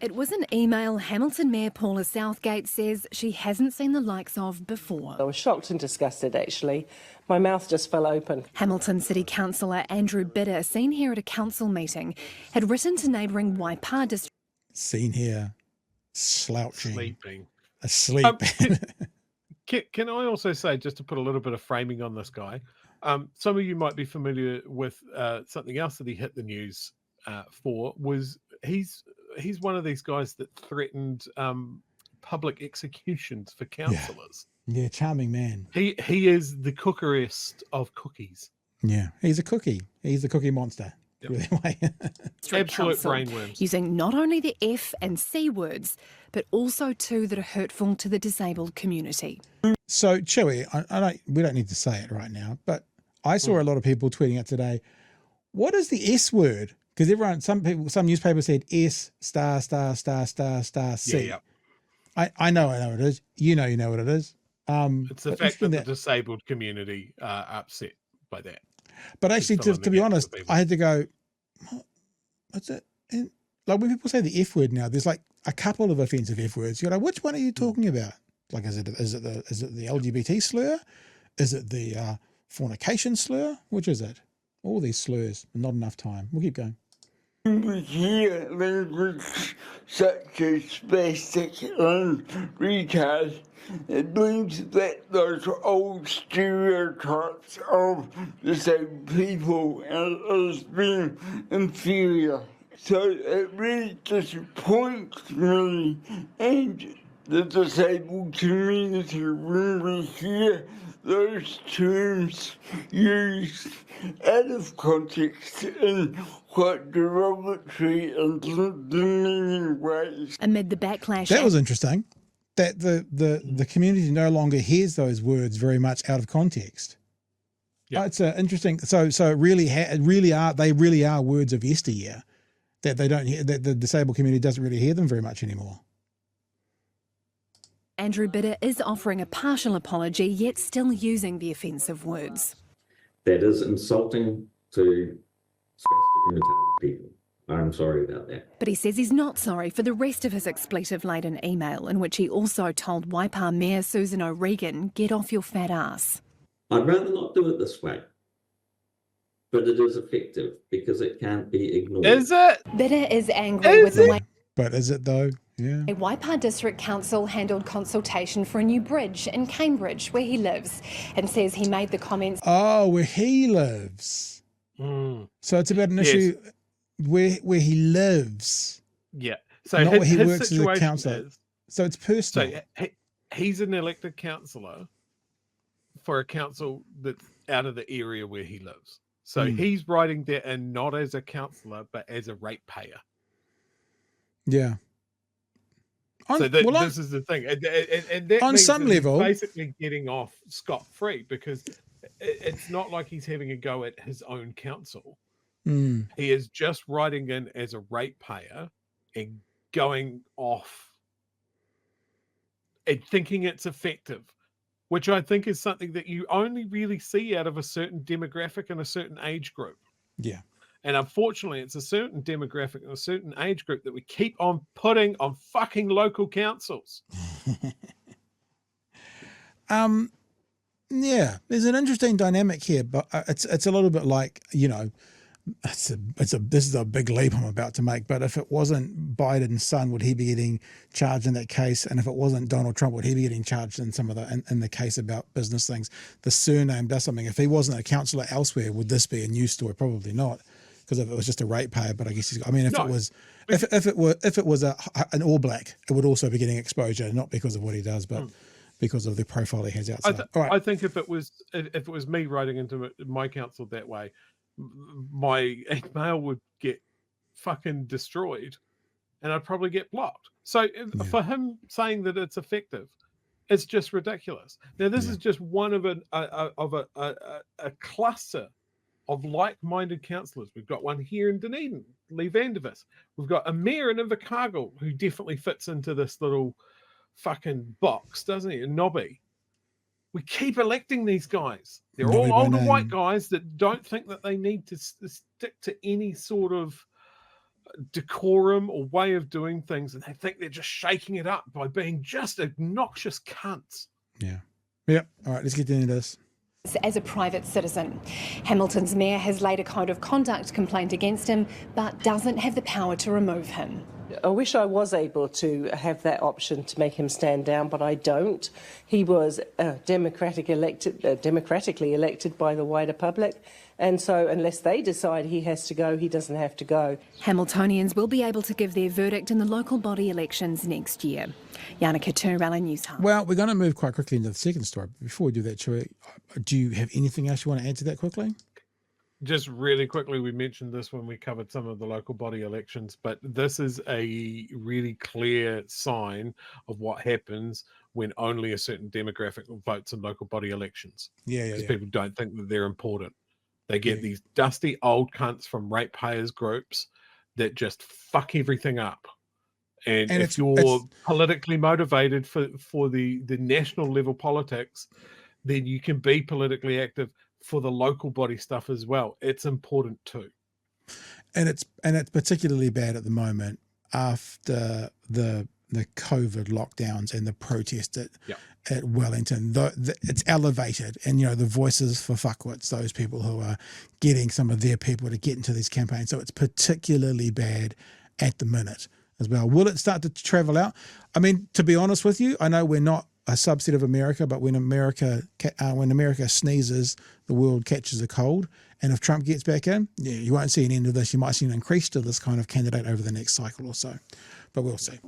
It was an email Hamilton Mayor Paula Southgate says she hasn't seen the likes of before. I was shocked and disgusted, actually. My mouth just fell open. Hamilton City councillor Andrew Bidder, seen here at a council meeting, had written to neighbouring Waipa district. Seen here, slouching, Sleeping. asleep. Can I also say, just to put a little bit of framing on this guy, some of you might be familiar with something else that he hit the news for. Was he's one of these guys that threatened public executions for councillors. Yeah, charming man. He is the cookeriest of cookies. Yeah, he's a cookie. He's the cookie monster. Yep. Absolute Council, brainworms. Using not only the F and C words, but also two that are hurtful to the disabled community. So, Chewy, we don't need to say it right now, but I saw a lot of people tweeting out today, what is the S word? Because some newspapers said S star C. Yeah. I know what it is. You know what it is. It's the fact that the disabled community are upset by that. But actually, to be honest, I had to go, what's it? And like when people say the F word now, there's like a couple of offensive F words. You're like, which one are you talking about? Like, is it the LGBT slur? Is it the fornication slur? Which is it? All these slurs. Not enough time. We'll keep going. We hear language such as spastic and retard. It means that those old stereotypes of disabled people as being inferior. So it really disappoints me and the disabled community when we hear those terms used out of context in quite derogatory and demeaning ways. Amid the backlash. That was interesting. That the community no longer hears those words very much out of context. Yeah, it's interesting. So it really are words of yesteryear that they don't hear, that the disabled community doesn't really hear them very much anymore. Andrew Bidder is offering a partial apology, yet still using the offensive words. That is insulting to spastic and retarded people. I'm sorry about that. But he says he's not sorry for the rest of his expletive-laden email, in which he also told Waipa Mayor Susan O'Regan, get off your fat ass. I'd rather not do it this way. But it is effective because it can't be ignored. Is it? Bidder is angry with the way... But is it though? Yeah. Waipa District Council handled consultation for a new bridge in Cambridge, where he lives, and says he made the comments... Oh, where he lives. Mm. So it's about an issue where he lives. Yeah. So not where he works as a councillor. So it's personal. So he's an elected councillor for a council that's out of the area where he lives. So he's writing that in not as a councillor, but as a ratepayer. Yeah. This is the thing. And that on some level, basically getting off scot-free because it's not like he's having a go at his own council. He is just writing in as a ratepayer and going off and thinking it's effective, which I think is something that you only really see out of a certain demographic and a certain age group. Yeah. And unfortunately, it's a certain demographic and a certain age group that we keep on putting on fucking local councils. Yeah, there's an interesting dynamic here, but it's a little bit like, you know, this is a big leap I'm about to make, but if it wasn't Biden's son, would he be getting charged in that case? And if it wasn't Donald Trump, would he be getting charged in some of in the case about business things? The surname does something. If he wasn't a councillor elsewhere, would this be a news story? Probably not, because if it was just a ratepayer. But I guess if it was an All Black, it would also be getting exposure, not because of what he does, but because of the profile he has outside. I think if it was me writing into my council that way, my email would get fucking destroyed and I'd probably get blocked. So for him saying that it's effective, it's just ridiculous. Now, this is just one of a cluster of like-minded councillors. We've got one here in Dunedin, Lee Vandervis. We've got a mayor in Invercargill who definitely fits into this little fucking box, doesn't he? A Nobby. We keep electing these guys. They're all older white guys that don't think that they need to stick to any sort of decorum or way of doing things, and they think they're just shaking it up by being just obnoxious cunts. Yeah. Yep. All right, let's get into this. As a private citizen, Hamilton's mayor has laid a code of conduct complaint against him, but doesn't have the power to remove him. I wish I was able to have that option to make him stand down, but I don't. He was democratically elected by the wider public, and so unless they decide he has to go, he doesn't have to go. Hamiltonians will be able to give their verdict in the local body elections next year. Yana Katurala, News Hub. Well, we're going to move quite quickly into the second story. But before we do that, Chewie, do you have anything else you want to add to that quickly? Just really quickly, we mentioned this when we covered some of the local body elections, but this is a really clear sign of what happens when only a certain demographic votes in local body elections. Yeah. Because people don't think that they're important. They get these dusty old cunts from ratepayers groups that just fuck everything up. And if you're politically motivated for the national level politics, then you can be politically active for the local body stuff as well. It's important too. And it's particularly bad at the moment after the COVID lockdowns and the protest at Wellington. It's elevated, and the voices for fuckwits, those people who are getting some of their people to get into these campaigns. So it's particularly bad at the minute as well. Will it start to travel out? I mean, to be honest with you, I know we're not a subset of America, but when America sneezes, the world catches a cold. And if Trump gets back in, you won't see an end of this. You might see an increase to this kind of candidate over the next cycle or so, but we'll see.